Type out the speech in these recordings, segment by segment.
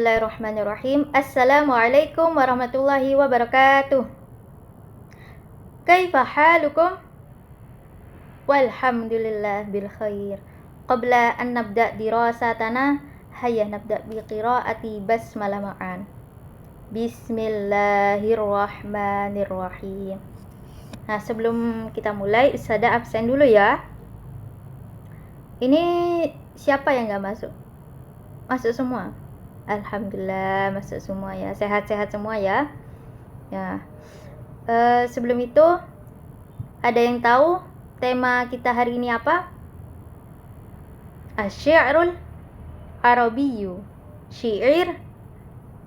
Bismillahirrahmanirrahim. Assalamualaikum warahmatullahi wabarakatuh. Kaifa halukum? Walhamdulillah bil khair. Qabla an nabda dirasatana, hayya nabda bi qiraati basmalah ma'an. Bismillahirrahmanirrahim. Nah, sebelum kita mulai, Ustazah absen dulu ya. Ini siapa yang gak masuk? Masuk semua? Alhamdulillah masuk semua ya. Sehat-sehat semua ya. Ya. Sebelum itu, ada yang tahu tema kita hari ini apa? Asy-syi'rul Arabiyyu. Syair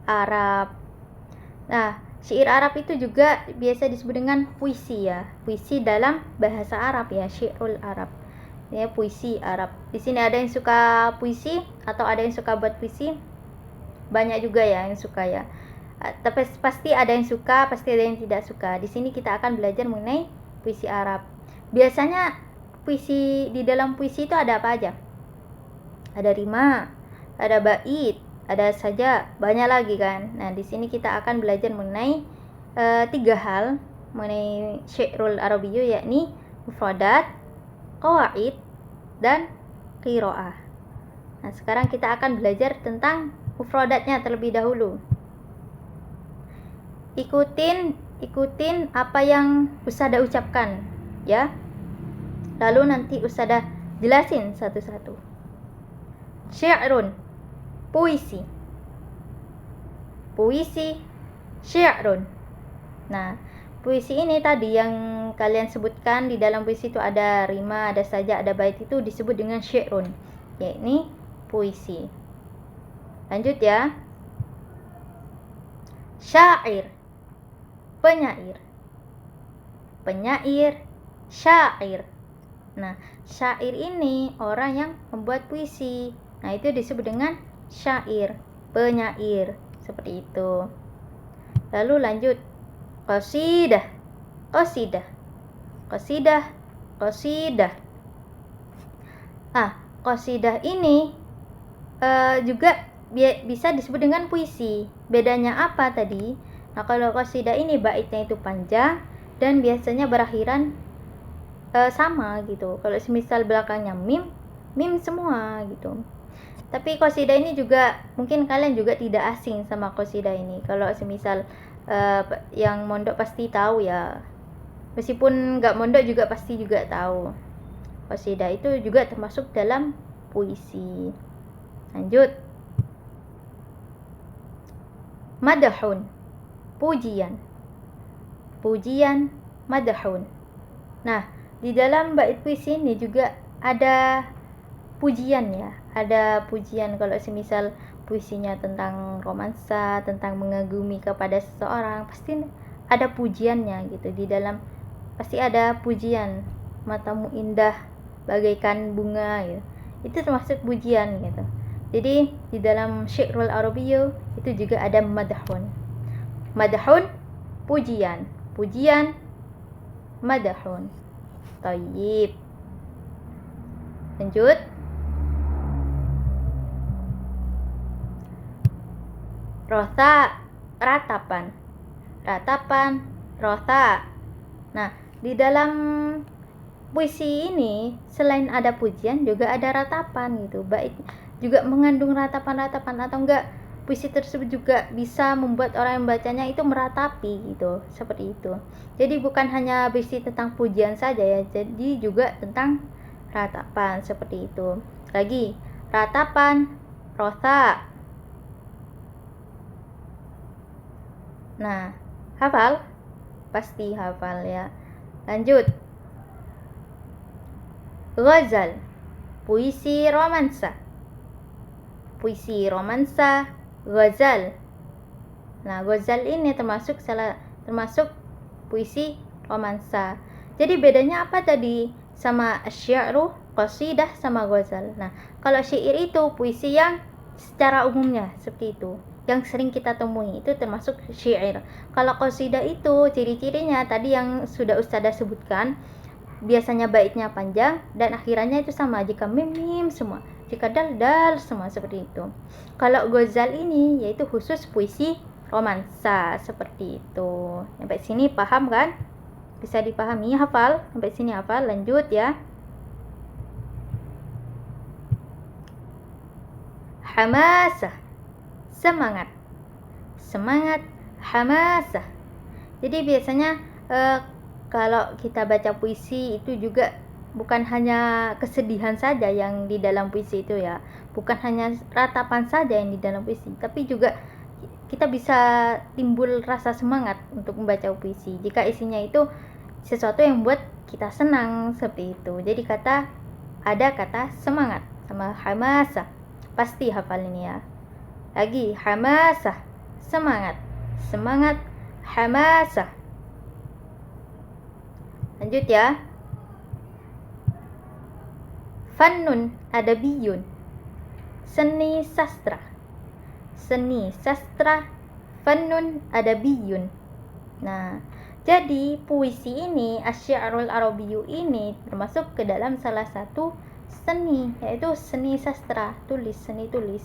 Arab. Nah, syair Arab itu juga biasa disebut dengan puisi ya. Puisi dalam bahasa Arab ya, syairul Arab. Ya, puisi Arab. Di sini ada yang suka puisi atau ada yang suka buat puisi? Banyak juga ya yang suka ya. Tapi pasti ada yang suka, pasti ada yang tidak suka. Di sini kita akan belajar mengenai puisi Arab. Biasanya puisi, di dalam puisi itu ada apa aja? Ada rima, ada bait, ada saja, banyak lagi kan. Nah, di sini kita akan belajar mengenai 3 hal mengenai syairul Arabiyyu, yakni mufradat, qawaid, dan qiraah. Nah, sekarang kita akan belajar tentang mufradatnya terlebih dahulu. Ikutin apa yang Ustazah ucapkan ya. Lalu nanti Ustazah jelasin satu-satu. Syi'run, puisi. Puisi, syi'run. Nah, puisi ini tadi yang kalian sebutkan, di dalam puisi itu ada rima, ada sajak, ada bait, itu disebut dengan syi'run, yakni puisi. Lanjut ya. Syair, penyair. Penyair, syair. Nah, syair ini orang yang membuat puisi. Nah, itu disebut dengan syair, penyair, seperti itu. Lalu lanjut. Qasidah, qasidah. Qasidah, qasidah. Qasidah ini juga bisa disebut dengan puisi. Bedanya apa tadi? Nah, kalau qasidah ini baitnya itu panjang dan biasanya berakhiran sama gitu. Kalau semisal belakangnya mim semua gitu. Tapi qasidah ini juga mungkin kalian juga tidak asing sama qasidah ini. Kalau semisal yang mondok pasti tahu ya. Meskipun nggak mondok juga pasti juga tahu. Qasidah itu juga termasuk dalam puisi. Lanjut. Madahun, pujian. Pujian, madahun. Nah, di dalam bait puisi ini juga ada pujian ya. Ada pujian kalau semisal puisinya tentang romansa, tentang mengagumi kepada seseorang, pasti ada pujiannya gitu. Di dalam pasti ada pujian. Matamu indah bagaikan bunga gitu. Itu termasuk pujian gitu. Jadi di dalam syairul Arabiyyu itu juga ada madahun. Madahun, pujian. Pujian, madahun. Thayyib. Lanjut. Rotha, ratapan. Ratapan, rotha. Nah, di dalam puisi ini selain ada pujian juga ada ratapan gitu. Bait juga mengandung ratapan-ratapan, atau enggak puisi tersebut juga bisa membuat orang yang bacanya itu meratapi gitu, seperti itu. Jadi bukan hanya puisi tentang pujian saja ya, jadi juga tentang ratapan, seperti itu. Lagi, ratapan, rotha. Nah, hafal? Pasti hafal ya. Lanjut. Ghazal, puisi romansa. Puisi romansa, ghazal. Nah, ghazal ini termasuk puisi romansa. Jadi bedanya apa tadi sama syi'ru, qasidah sama ghazal? Nah, kalau syair itu puisi yang secara umumnya seperti itu, yang sering kita temui, itu termasuk syair. Kalau qasidah itu ciri-cirinya tadi yang sudah Ustazah sebutkan, biasanya baitnya panjang dan akhirannya itu sama, jika mim semua. Jika dal semua seperti itu. Kalau Ghazal ini yaitu khusus puisi romansa seperti itu. Sampai sini paham kan? Bisa dipahami, hafal? Sampai sini hafal, lanjut ya. Hamasah, semangat. Semangat, hamasah. Jadi biasanya kalau kita baca puisi itu juga bukan hanya kesedihan saja yang di dalam puisi itu ya, bukan hanya ratapan saja yang di dalam puisi, tapi juga kita bisa timbul rasa semangat untuk membaca puisi jika isinya itu sesuatu yang buat kita senang seperti itu. Jadi ada kata semangat sama hamasah, pasti hafal ini ya. Lagi hamasah, semangat, semangat, hamasah. Lanjut ya. Fannun adabiyun, seni sastra. Seni sastra, fannun adabiyun. Nah, jadi puisi ini, asy-syi'rul arabiyyu ini termasuk ke dalam salah satu seni, yaitu seni sastra, seni tulis.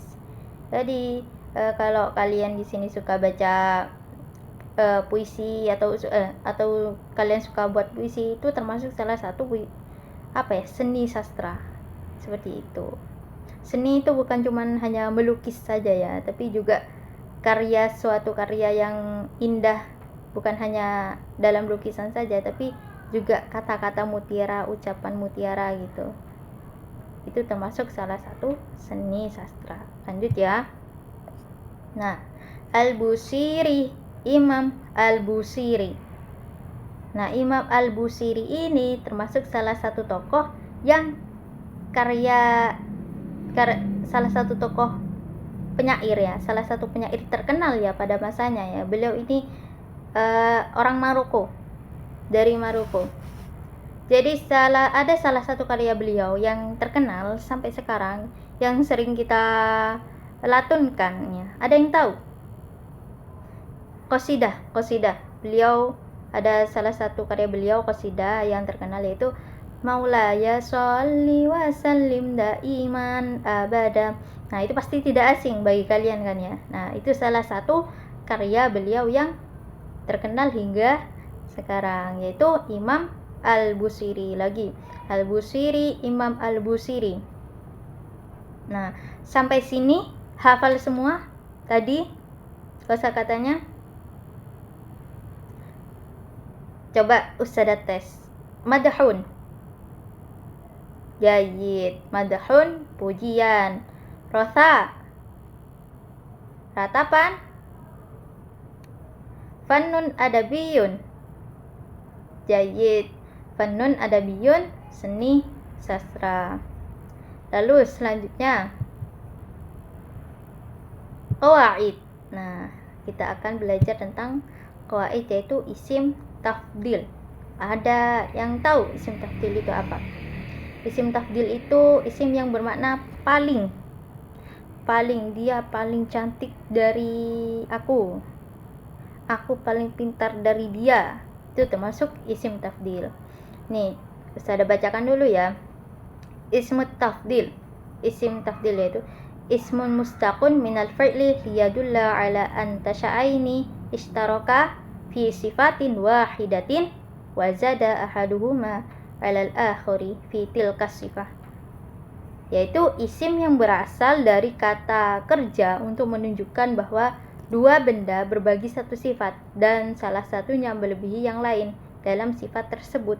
Jadi kalau kalian di sini suka baca puisi atau kalian suka buat puisi, itu termasuk salah satu seni sastra seperti itu. Seni itu bukan cuman hanya melukis saja ya, tapi juga suatu karya yang indah, bukan hanya dalam lukisan saja, tapi juga kata-kata mutiara, ucapan mutiara gitu. Itu termasuk salah satu seni sastra. Lanjut ya. Nah, Al-Busiri, Imam Al-Busiri. Nah, Imam Al-Busiri ini termasuk salah satu tokoh yang salah satu tokoh penyair ya, salah satu penyair terkenal ya pada masanya ya. Beliau ini orang Maroko, dari Maroko. Jadi ada salah satu karya beliau yang terkenal sampai sekarang, yang sering kita latunkan ya. Ada yang tahu? Qasidah. Beliau ada salah satu karya beliau qasidah yang terkenal, yaitu Maulaya sholli wa sallim daiman abada. Nah, itu pasti tidak asing bagi kalian kan ya. Nah, itu salah satu karya beliau yang terkenal hingga sekarang, yaitu Imam Al-Busiri. Lagi Al-Busiri, Imam Al-Busiri. Nah, sampai sini hafal semua tadi kosakatanya? Coba Ustazah tes. Madhun, jayid. Madhun, pujian. Rosa, ratapan. Fannun adabiyun, jayid. Fannun adabiyun, seni sastra. Lalu selanjutnya qawaid. Nah, kita akan belajar tentang qawaid, yaitu isim tafdil. Ada yang tahu isim tafdil itu apa? Isim tafdil itu isim yang bermakna paling. Dia paling cantik dari aku paling pintar dari dia. Itu termasuk isim tafdil. Nih, Ustazah bacakan dulu ya. Isim tafdil yaitu ismun mustaqun minal fi'li liyadulla ala an tasha'aini ishtaraka fi sifatin wahidatin wa zada ahaduhuma alal akhari fi tilka sifah. Yaitu isim yang berasal dari kata kerja untuk menunjukkan bahwa dua benda berbagi satu sifat dan salah satunya melebihi yang lain dalam sifat tersebut.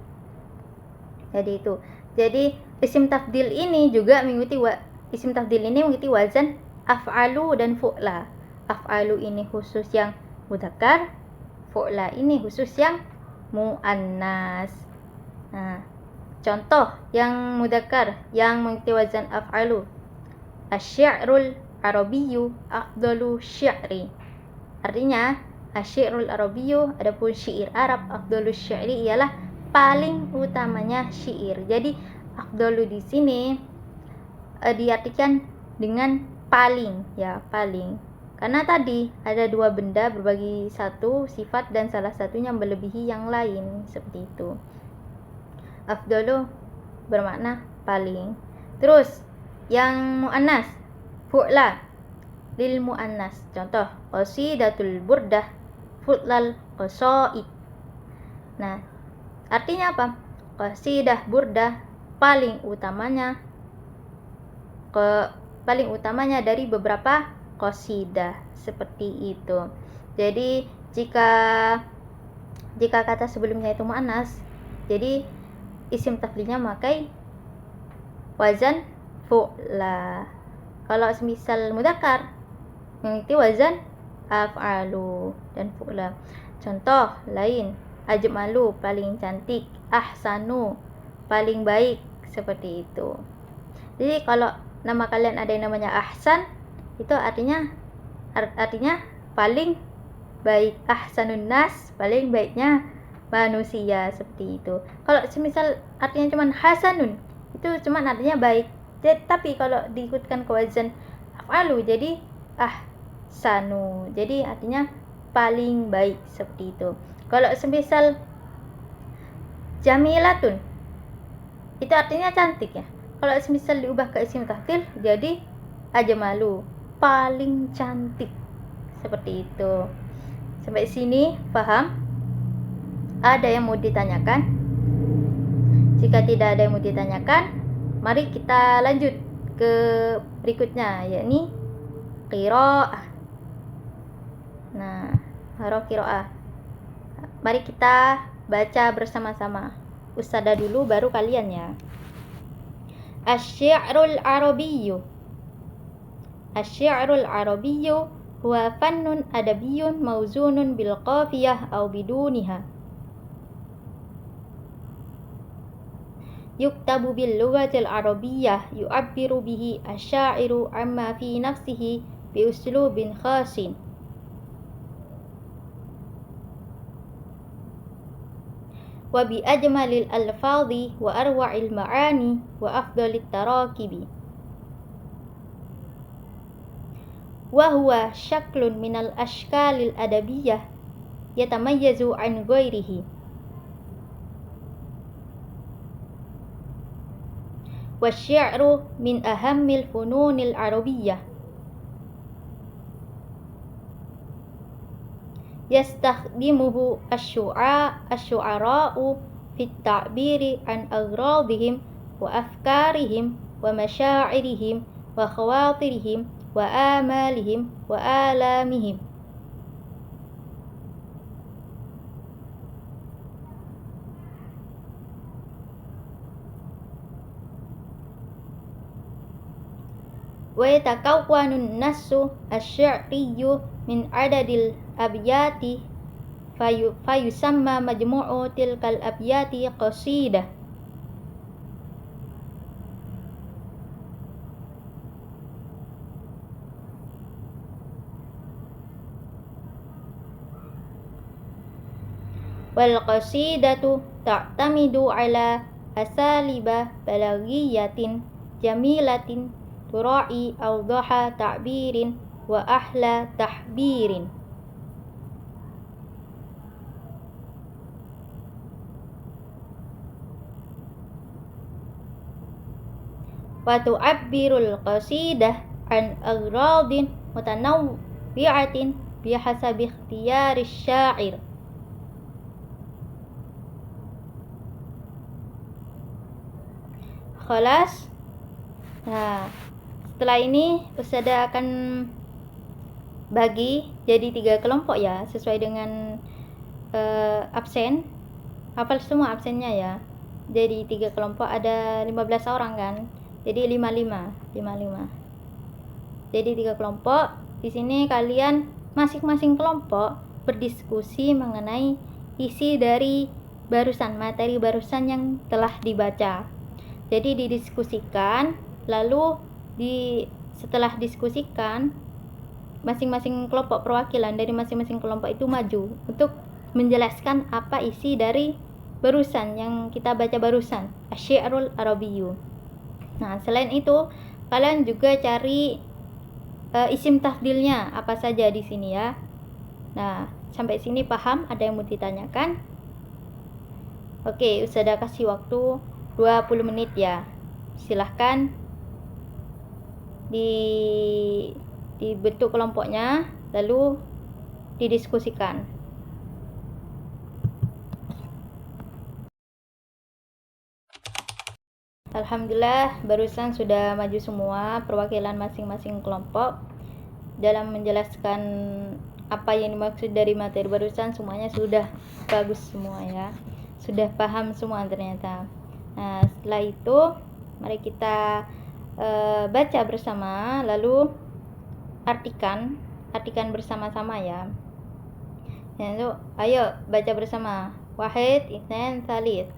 Jadi isim tafdil ini mengikuti wazan af'alu dan fu'la. Af'alu ini khusus yang mudzakkar, fu'la ini khusus yang muannas. Nah, contoh yang mudzakkar yang mengikuti wazan af'alu. Asy-syi'rul arabiyyu afdalu syi'ri. Artinya asy-syi'rul arabiyyu, adapun syair Arab, afdalu syi'ri ialah paling utamanya syair. Jadi afdalu di sini diartikan dengan paling ya, paling. Karena tadi ada dua benda berbagi satu sifat dan salah satunya melebihi yang lain, seperti itu. Afdalu bermakna paling. Terus Yang muannas, fu'la lil muannas. Contoh, qasidatul burdah fu'lal qasaid. Nah, artinya apa? Qasidah burdah paling utamanya dari beberapa qasidah, seperti itu. Jadi jika kata sebelumnya itu muannas, jadi isim tafdilnya memakai wazan fu'la. Kalau semisal mudzakkar mengikuti wazan af'alu dan fu'la. Contoh lain, ajmalu paling cantik, ahsanu paling baik, seperti itu. Jadi kalau nama kalian ada yang namanya ahsan, itu artinya paling baik. Ahsanun nas, paling baiknya manusia, seperti itu. Kalau semisal artinya cuman hasanun, itu cuman artinya baik. Tapi kalau diikutkan ke wazan af'alu jadi ahsanu, jadi artinya paling baik, seperti itu. Kalau semisal jamilatun, itu artinya cantik ya. Kalau semisal diubah ke isim tafdil jadi ajmalu, paling cantik, seperti itu. Sampai sini paham? Ada yang mau ditanyakan? Jika tidak ada yang mau ditanyakan, mari kita lanjut ke berikutnya, yakni qiraah. Nah, haro qiraah. Mari kita baca bersama-sama. Ustadzah dulu baru kalian ya. Asy-syi'rul arabiyyu. Asy-syi'rul arabiyyu huwa fannun adabiyyun mawzunun bil qafiyah aw biduniha. Yuktabu bil lughatil arabiyyah yu'abbiru bihi asy-sya'iru amma fi nafsihi bi uslubin khasin. Wa bi ajmalil alfadhi wa arwa'il ma'ani wa afdalit tarakibi. Wa huwa syaklun minal ashkalil adabiyyah yatamayyazu an ghairihi. Wasy-syi'ru min ahammil fununil arabiyyah. Yastakhdimuhu asy-syu'ara'u fit ta'biri an aghradihim wa afkarihim wa masyairihim wa khawatirihim wa amalihim wa alamihim. Wa yatakawwanun nassu asy-syi'riyyu min adadil abyati fayusamma majmu'u tilkal abyati qasidah. Wal qasidatu ta'tamidu ala asaliba balaghiyatin jamilatin tura'i awdaha ta'birin wa ahla tahbirin. Wa tu'abbirul qasidah an aghradin mutanawwi'atin bihasabi ikhtiyari syair. Khalas. Nah, setelah ini Ustadzah akan bagi jadi 3 kelompok ya, sesuai dengan absen. Hafal semua absennya ya. Jadi 3 kelompok, ada 15 orang kan. Jadi 55. Jadi 3 kelompok. Di sini kalian masing-masing kelompok berdiskusi mengenai isi dari barusan, materi barusan yang telah dibaca. Jadi didiskusikan, lalu setelah diskusikan, masing-masing kelompok perwakilan dari masing-masing kelompok itu maju untuk menjelaskan apa isi dari barusan yang kita baca barusan, asy-syi'rul arabiyyu. Nah, selain itu kalian juga cari isim tafdilnya apa saja di sini ya. Nah, sampai sini paham? Ada yang mau ditanyakan? Oke, Ustadzah kasih waktu 20 menit ya. Silahkan dibentuk kelompoknya, lalu didiskusikan. Alhamdulillah, barusan sudah maju semua perwakilan masing-masing kelompok dalam menjelaskan apa yang dimaksud dari materi barusan. Semuanya sudah bagus semua ya, sudah paham semua ternyata. Nah, setelah itu mari kita baca bersama, lalu artikan bersama-sama ya. Lalu ayo baca bersama. Wahid, itsnain, tsalits.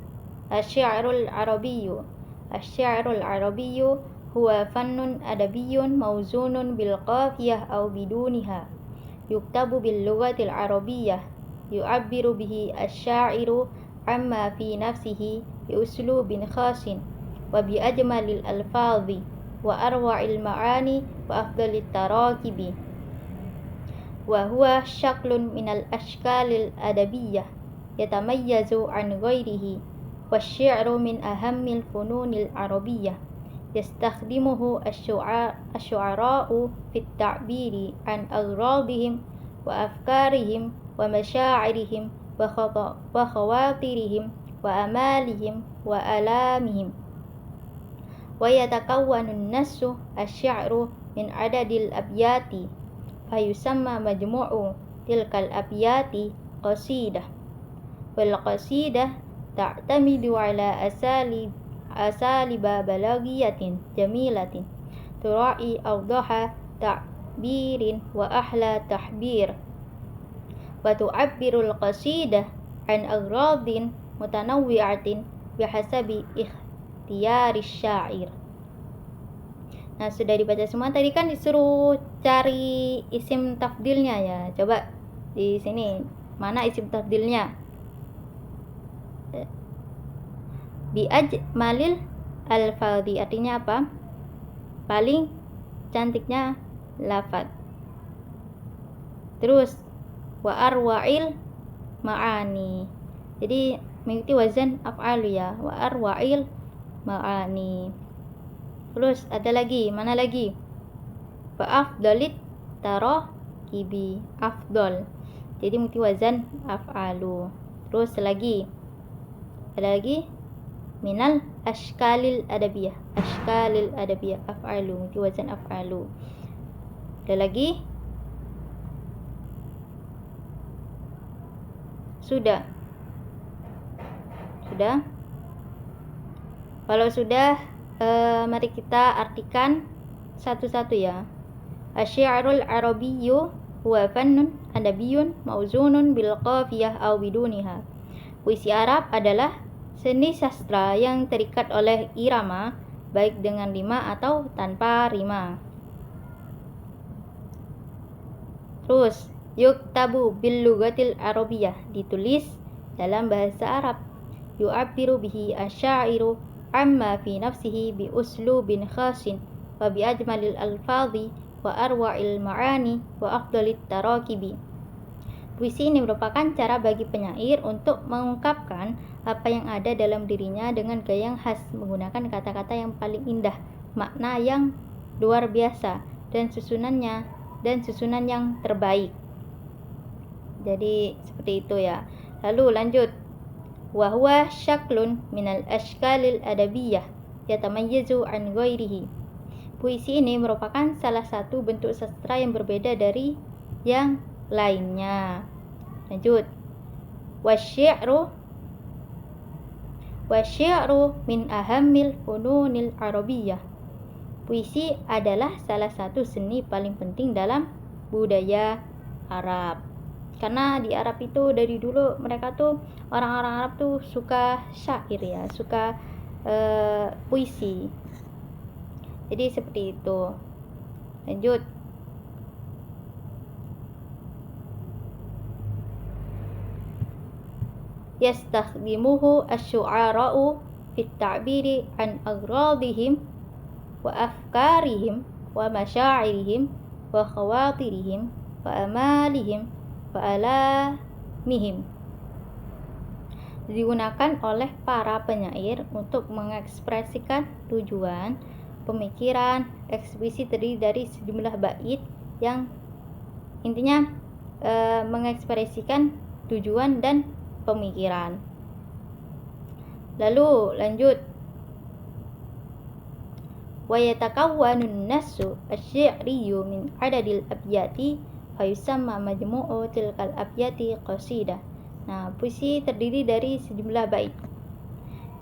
Asy-syi'rul arabiyyu. Asy-syi'rul arabiyyu huwa fannun adabiyyun mawzunun bil qafiyah aw biduniha. Yuktabu bil lughatil arabiyyah. Yu'abbiru bihi asy-sya'iru amma fi nafsihi bi uslubin khasin wa bi ajmalil alfadhi wa arwa'il ma'ani wa afdalit tarakibi. Wa huwa syaklun minal ashkalil adabiyyah yatamayyazu an ghairihi. Wasy-syi'ru min ahammil fununil arabiyyah yastakhdimuhu asy-syu'ara'u fit ta'biri an aghradihim wa afkarihim wa masyaa'irihim wa khawatirihim wa amalihim wa alamihim. Wa yatakawwanu an-nassu asy-syi'ru min adadil abyati fayusamma majmu'u tilkal abyati qasidah. Wal qasidah ta'tamidu ala asaliba balaghiyatin jamilatin tura'i awdaha ta'birin wa ahla tahbir wa tu'abbirul qasidah an aghradin mutanawwi'atin bihasabi ikhtiyarish syair. Nah, sudah dibaca semua. Tadi kan disuruh cari isim tafdilnya ya. Coba di sini, mana isim tafdilnya? Bi ajmalil alfadhi, artinya apa? Paling cantiknya lafaz. Terus wa arwa'il ma'ani. Jadi mengikuti wazan af'alu ya. Wa arwa'il ma'ani. Terus ada lagi, mana lagi? Fa afdalit tarakibi, afdal. Jadi mengikuti wazan af'alu. Terus lagi, ada lagi minal ashkalil adabiyah, ashkalil adabiyah, af'alu, mengikuti wazan af'alu. Ada lagi? Sudah? Kalau sudah, mari kita artikan satu-satu ya. Asy-syi'rul arabiyyu huwa fannun adabiyyun mawzunun bil qafiyah aw biduniha. Puisi Arab adalah seni sastra yang terikat oleh irama, baik dengan rima atau tanpa rima. Terus, yuktabu bil lughatil arabiyyah, ditulis dalam bahasa Arab. Yu'abbiru bihi asy-sya'iru amma fi nafsihi bi uslubin khasin wa bi ajmalil alfadhi wa arwa'il ma'ani wa afdalit tarakibi. Puisi ini merupakan cara bagi penyair untuk mengungkapkan apa yang ada dalam dirinya dengan gaya yang khas, menggunakan kata-kata yang paling indah, makna yang luar biasa, dan susunan yang terbaik. Jadi seperti itu ya. Lalu lanjut. Wa huwa syaklun minal ashkalil adabiyyah yatamayyazu an ghairihi. Puisi ini merupakan salah satu bentuk sastra yang berbeda dari yang lainnya. Lanjut. Wasy-syi'ru min ahammil fununil arabiyyah. Puisi adalah salah satu seni paling penting dalam budaya Arab. Karena di Arab itu dari dulu mereka tuh, orang-orang Arab tuh suka syair ya, suka puisi. Jadi seperti itu. Lanjut. Yastakhdimuhu asy-syu'ara'u fit ta'biri an aghradihim wa afkarihim wa masyaa'irihim wa khawatirihim wa amalihim wa alamihim. Digunakan oleh para penyair untuk mengekspresikan tujuan, pemikiran. Ekspresi terdiri dari sejumlah bait yang intinya mengekspresikan tujuan dan pemikiran. Lalu lanjut, wa yatakawwanun nassu asy-syi'riyyu min adadil abyati fayusamma majmu'u tilkal abyati qasidah. Nah, puisi terdiri dari sejumlah bait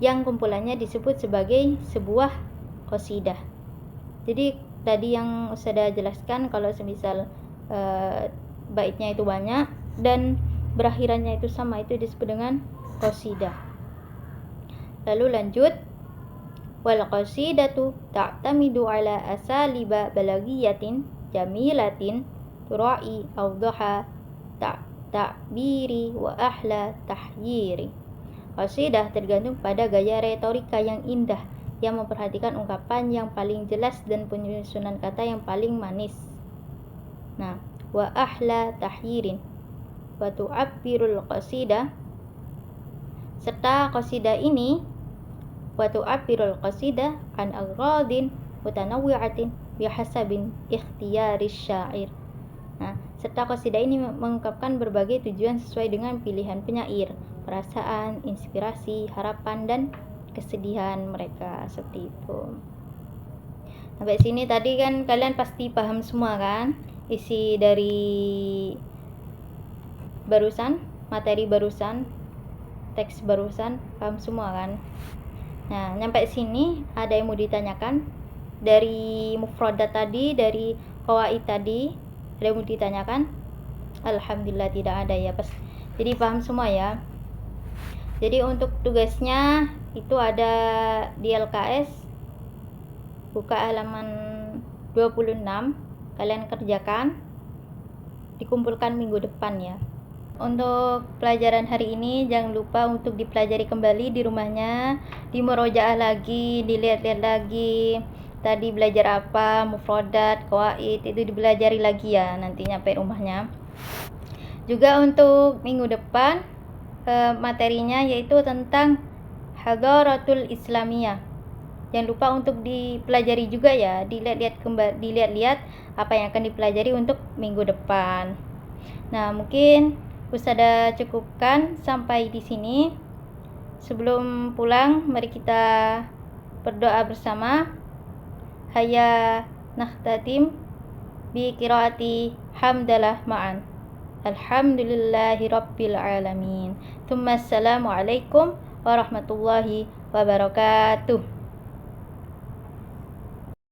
yang kumpulannya disebut sebagai sebuah qasidah. Jadi tadi yang Ustazah jelaskan, kalau semisal baitnya itu banyak dan berakhirannya itu sama, itu disebut dengan qasidah. Lalu lanjut, wal qasidatu ta'tamidu ala asaliba balaghiyatin jamilatin tura'i awdaha ta'biri wa ahla tahyiri. Qasidah tergantung pada gaya retorika yang indah yang memperhatikan ungkapan yang paling jelas dan penyusunan kata yang paling manis. Nah, wa ahla tahyirin wa tu'abbirul qasidah, serta qasidah ini wa tu'abbirul qasidah an aghradin mutanawwi'atin bihasabin ikhtiyari syair. Nah, serta qasidah ini mengungkapkan berbagai tujuan sesuai dengan pilihan penyair, perasaan, inspirasi, harapan, dan kesedihan mereka, seperti itu. Sampai sini tadi kan kalian pasti paham semua kan isi dari barusan, materi barusan, teks barusan, paham semua kan? Nah, nyampe sini ada yang mau ditanyakan dari mufradat tadi, dari qawaid tadi, ada yang mau ditanyakan? Alhamdulillah tidak ada ya, pas. Jadi paham semua ya. Jadi untuk tugasnya itu ada di LKS, buka halaman 26, kalian kerjakan, dikumpulkan minggu depan ya. Untuk pelajaran hari ini jangan lupa untuk dipelajari kembali di rumahnya, dimurojaah lagi, dilihat-lihat lagi tadi belajar apa, mufradat, qawaid, itu dipelajari lagi ya nanti nyampe rumahnya. Juga untuk minggu depan materinya yaitu tentang hadaratul islamiyah. Jangan lupa untuk dipelajari juga ya, dilihat-lihat apa yang akan dipelajari untuk minggu depan. Nah, mungkin Ustazah cukupkan sampai di sini. Sebelum pulang, mari kita berdoa bersama. Hayya nakhtatim bi qiraati hamdalah ma'an. Alhamdulillahi rabbil alamin. Tsumma assalamu alaikum warahmatullahi wabarakatuh.